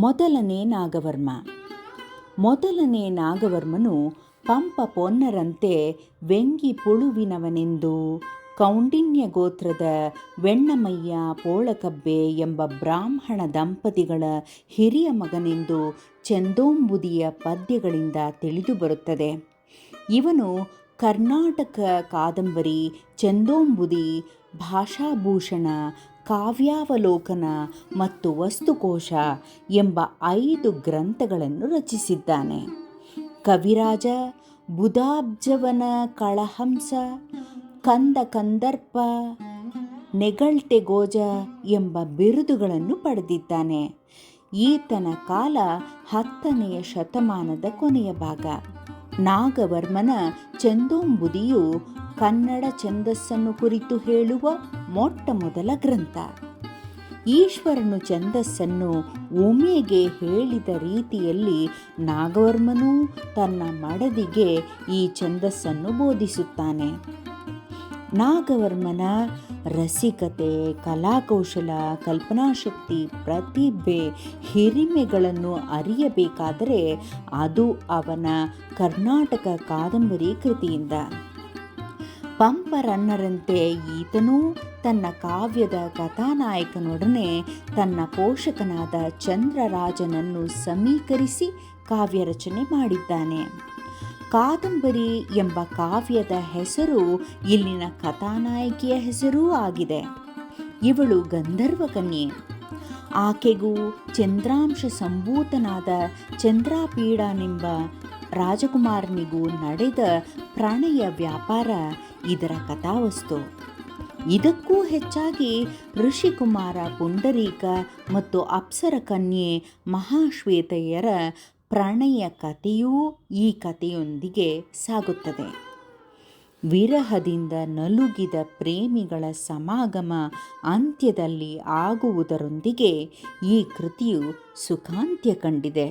ಮೊದಲನೇ ನಾಗವರ್ಮ. ಮೊದಲನೇ ನಾಗವರ್ಮನು ಪಂಪ ಪೊನ್ನರಂತೆ ವೆಂಗಿ ಪುಳುವಿನವನೆಂದು ಕೌಂಡಿನ್ಯ ಗೋತ್ರದ ವೆಣ್ಣಮಯ್ಯ ಪೋಳಕಬ್ಬೆ ಎಂಬ ಬ್ರಾಹ್ಮಣ ದಂಪತಿಗಳ ಹಿರಿಯ ಮಗನೆಂದು ಚಂದೋಂಬುದಿಯ ಪದ್ಯಗಳಿಂದ ತಿಳಿದುಬರುತ್ತದೆ. ಇವನು ಕರ್ನಾಟಕ ಕಾದಂಬರಿ, ಚಂದೋಂಬುದಿ, ಭಾಷಾಭೂಷಣ, ಕಾವ್ಯಾವಲೋಕನ ಮತ್ತು ವಸ್ತುಕೋಶ ಎಂಬ 5 ಗ್ರಂಥಗಳನ್ನು ರಚಿಸಿದ್ದಾನೆ. ಕವಿರಾಜ, ಬುಧಾಬ್ಜವನ ಕಳಹಂಸ, ಕಂದ ಕಂದರ್ಪ, ನೆಗಳ್ಟೆಗೋಜ ಎಂಬ ಬಿರುದುಗಳನ್ನು ಪಡೆದಿದ್ದಾನೆ. ಈತನ ಕಾಲ 10ನೇ ಶತಮಾನದ ಕೊನೆಯ ಭಾಗ. ನಾಗವರ್ಮನ ಚಂದೋಂಬುದಿಯು ಕನ್ನಡ ಛಂದಸ್ಸನ್ನು ಕುರಿತು ಹೇಳುವ ಮೊಟ್ಟ ಮೊದಲ ಗ್ರಂಥ. ಈಶ್ವರನು ಛಂದಸ್ಸನ್ನು ಉಮೆಗೆ ಹೇಳಿದ ರೀತಿಯಲ್ಲಿ ನಾಗವರ್ಮನೂ ತನ್ನ ಮಡದಿಗೆ ಈ ಛಂದಸ್ಸನ್ನು ಬೋಧಿಸುತ್ತಾನೆ. ನಾಗವರ್ಮನ ರಸಿಕತೆ, ಕಲಾಕೌಶಲ, ಕಲ್ಪನಾಶಕ್ತಿ, ಪ್ರತಿಭೆ, ಹಿರಿಮೆಗಳನ್ನು ಅರಿಯಬೇಕಾದರೆ ಅದು ಅವನ ಕರ್ನಾಟಕ ಕಾದಂಬರಿ ಕೃತಿಯಿಂದ. ಪಂಪರನ್ನರಂತೆ ಈತನೂ ತನ್ನ ಕಾವ್ಯದ ಕಥಾನಾಯಕನೊಡನೆ ತನ್ನ ಪೋಷಕನಾದ ಚಂದ್ರರಾಜನನ್ನು ಸಮೀಕರಿಸಿ ಕಾವ್ಯರಚನೆ ಮಾಡಿದ್ದಾನೆ. ಕಾದಂಬರಿ ಎಂಬ ಕಾವ್ಯದ ಹೆಸರು ಇಲ್ಲಿನ ಕಥಾನಾಯಕಿಯ ಹೆಸರೂ ಆಗಿದೆ. ಇವಳು ಗಂಧರ್ವ ಕನ್ಯೆ. ಆಕೆಗೂ ಚಂದ್ರಾಂಶ ಸಂಭೂತನಾದ ಚಂದ್ರಾಪೀಡನೆಂಬ ರಾಜಕುಮಾರನಿಗೂ ನಡೆದ ಪ್ರಣಯ ವ್ಯಾಪಾರ ಇದರ ಕಥಾವಸ್ತು. ಇದಕ್ಕೂ ಹೆಚ್ಚಾಗಿ ಋಷಿಕುಮಾರ ಪುಂಡರೀಕ ಮತ್ತು ಅಪ್ಸರ ಕನ್ಯೆ ಮಹಾಶ್ವೇತೆಯರ ಪ್ರಣಯ ಕಥೆಯೂ ಈ ಕಥೆಯೊಂದಿಗೆ ಸಾಗುತ್ತದೆ. ವಿರಹದಿಂದ ನಲುಗಿದ ಪ್ರೇಮಿಗಳ ಸಮಾಗಮ ಅಂತ್ಯದಲ್ಲಿ ಆಗುವುದರೊಂದಿಗೆ ಈ ಕೃತಿಯು ಸುಖಾಂತ್ಯ ಕಂಡಿದೆ.